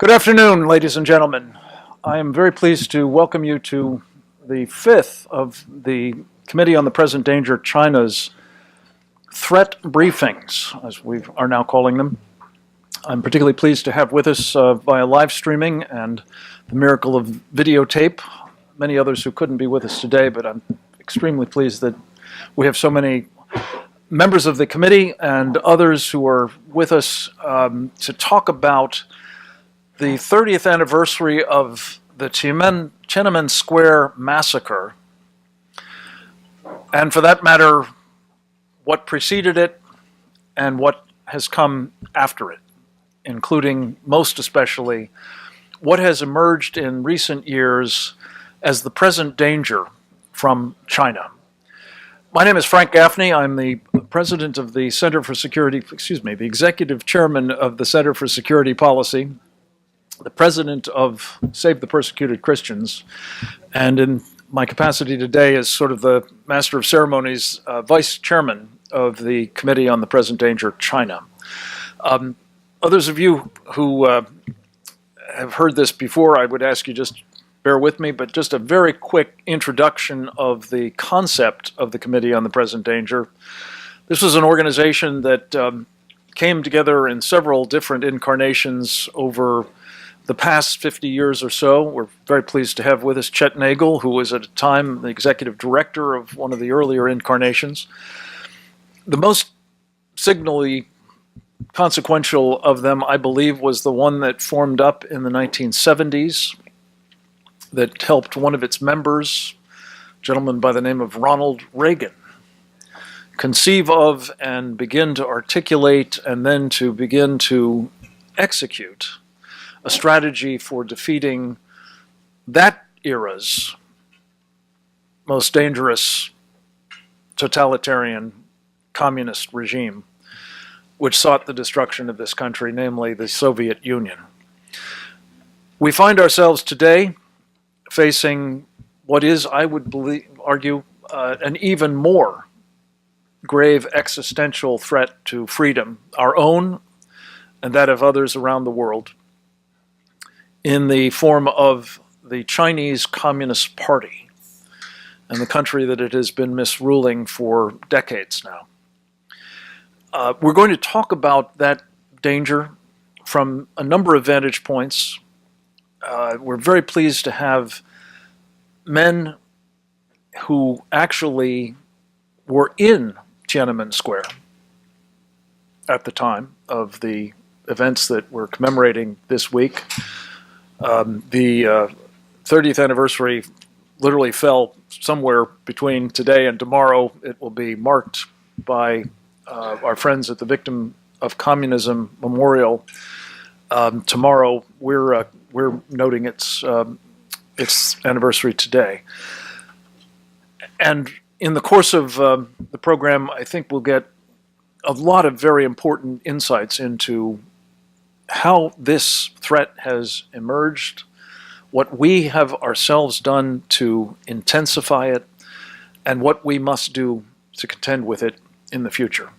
Good afternoon, ladies and gentlemen. I am very pleased to welcome you to the fifth of the Committee on the Present Danger China's threat briefings, as we are now calling them. I'm particularly pleased to have with us via live streaming and the miracle of videotape many others who couldn't be with us today, but I'm extremely pleased that we have so many members of the committee and others who are with us to talk about the 30th anniversary of the Tiananmen Square massacre, and for that matter, what preceded it and what has come after it, including most especially what has emerged in recent years as the present danger from China. My name is Frank Gaffney. I'm the president of the Center for Security, the executive chairman of the Center for Security Policy, the president of Save the Persecuted Christians, and in my capacity today as sort of the master of ceremonies, vice chairman of the Committee on the Present Danger China. Others of you who have heard this before, I would ask you just bear with me, but just a very quick introduction of the concept of the Committee on the Present Danger. This was an organization that came together in several different incarnations over the past 50 years or so. We're very pleased to have with us Chet Nagel, who was at a time the executive director of one of the earlier incarnations. The most signally consequential of them, I believe, was the one that formed up in the 1970s that helped one of its members, a gentleman by the name of Ronald Reagan, conceive of and begin to articulate and then to begin to execute a strategy for defeating that era's most dangerous totalitarian communist regime, which sought the destruction of this country, namely the Soviet Union. We find ourselves today facing what is, I would argue, an even more grave existential threat to freedom, our own and that of others around the world, in the form of the Chinese Communist Party and the country that it has been misruling for decades now. We're going to talk about that danger from a number of vantage points. We're very pleased to have men who actually were in Tiananmen Square at the time of the events that we're commemorating this week. The 30th anniversary literally fell somewhere between today and tomorrow. It will be marked by our friends at the Victim of Communism Memorial tomorrow. We're noting its anniversary today. And in the course of the program, I think we'll get a lot of very important insights into how this threat has emerged, what we have ourselves done to intensify it, and what we must do to contend with it in the future.